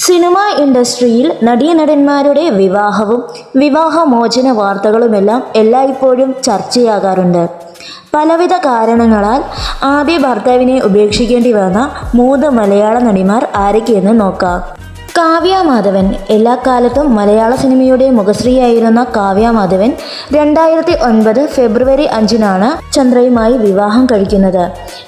Cinema ഇൻഡസ്ട്രിയിൽ നടീനടന്മാരുടെ വിവാഹവും വിവാഹമോചന വാർത്തകളുമെല്ലാം എല്ലായ്പ്പോഴും ചർച്ചയാകാറുണ്ട്. പലവിധ കാരണങ്ങളാൽ ആദ്യ ഭർത്താവിനെ ഉപേക്ഷിക്കേണ്ടി വന്ന 3 മലയാള നടിമാർ ആരൊക്കെയെന്ന് നോക്കാം. കാവ്യ മാധവൻ. എല്ലാ കാലത്തും മലയാള സിനിമയുടെ മുഖശ്രീയായിരുന്ന കാവ്യ മാധവൻ 2009 ഫെബ്രുവരി 5 ചന്ദ്രയുമായി വിവാഹം കഴിക്കുന്നത്.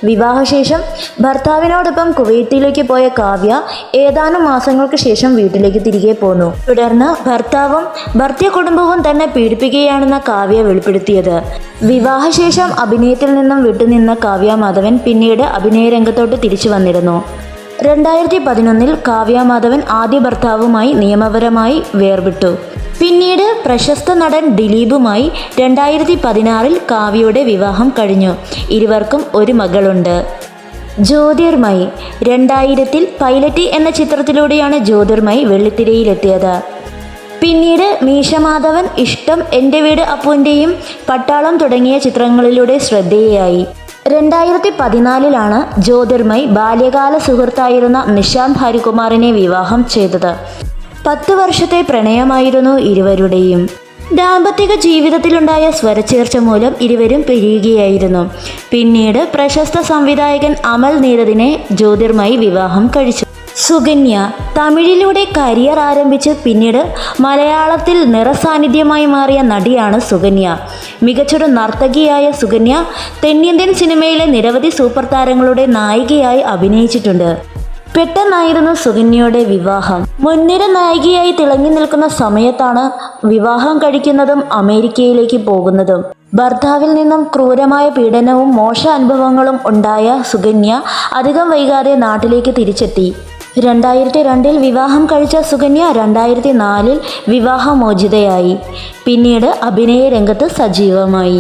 വിവാഹശേഷം ഭർത്താവിനോടൊപ്പം കുവൈറ്റിലേക്ക് പോയ കാവ്യ ഏതാനും മാസങ്ങൾക്ക് ശേഷം വീട്ടിലേക്ക് തിരികെ പോന്നു. തുടർന്ന് ഭർത്താവും ഭർത്തൃ കുടുംബവും തന്നെ പീഡിപ്പിക്കുകയാണെന്ന കാവ്യ വെളിപ്പെടുത്തിയത്. വിവാഹശേഷം അഭിനയത്തിൽ നിന്നും വിട്ടുനിന്ന കാവ്യ മാധവൻ പിന്നീട് അഭിനയ രംഗത്തോട്ട് തിരിച്ചു വന്നിരുന്നു. 2011 കാവ്യ മാധവൻ ആദ്യ ഭർത്താവുമായി നിയമപരമായി വേർപെട്ടു. പിന്നീട് പ്രശസ്ത നടൻ ദിലീപുമായി 2016 കാവ്യയുടെ വിവാഹം കഴിഞ്ഞു. ഇരുവർക്കും ഒരു മകളുണ്ട്. ജ്യോതിർമയി. 2000 പൈലറ്റ് എന്ന ചിത്രത്തിലൂടെയാണ് ജ്യോതിർമയി വെള്ളിത്തിരയിലെത്തിയത്. പിന്നീട് മീശ മാധവൻ, ഇഷ്ടം, എൻ്റെ വീട് അപ്പുവിൻ്റെയും പട്ടാളം തുടങ്ങിയ ചിത്രങ്ങളിലൂടെ ശ്രദ്ധേയയായി. 2014 ജ്യോതിർമയി ബാല്യകാല സുഹൃത്തായിരുന്ന നിശാന്ത് ഹരികുമാറിനെ വിവാഹം ചെയ്തത്. 10 വർഷത്തെ പ്രണയമായിരുന്നു ഇരുവരുടെയും. ദാമ്പത്തിക ജീവിതത്തിലുണ്ടായ സ്വരച്ചേർച്ച മൂലം ഇരുവരും പിരിയുകയായിരുന്നു. പിന്നീട് പ്രശസ്ത സംവിധായകൻ അമൽ നീരദിനെ ജ്യോതിർമയി വിവാഹം കഴിച്ചു. സുകന്യ. തമിഴിലൂടെ കരിയർ ആരംഭിച്ച് പിന്നീട് മലയാളത്തിൽ നിറസാന്നിധ്യമായി മാറിയ നടിയാണ് സുകന്യ. മികച്ചൊരു നർത്തകിയായ സുകന്യ തെന്നിന്ത്യൻ സിനിമയിലെ നിരവധി സൂപ്പർ താരങ്ങളുടെ നായികയായി അഭിനയിച്ചിട്ടുണ്ട്. പെട്ടെന്നായിരുന്നു സുകന്യയുടെ വിവാഹം. മുൻനിര നായികയായി തിളങ്ങി നിൽക്കുന്ന സമയത്താണ് വിവാഹം കഴിക്കുന്നതും അമേരിക്കയിലേക്ക് പോകുന്നതും. ഭർത്താവിൽ നിന്നും ക്രൂരമായ പീഡനവും മോശ അനുഭവങ്ങളും ഉണ്ടായ സുകന്യ അധികം വൈകാതെ നാട്ടിലേക്ക് തിരിച്ചെത്തി. 2002 വിവാഹം കഴിച്ച സുകന്യ 2004 വിവാഹമോചിതയായി. പിന്നീട് അഭിനയ രംഗത്ത് സജീവമായി.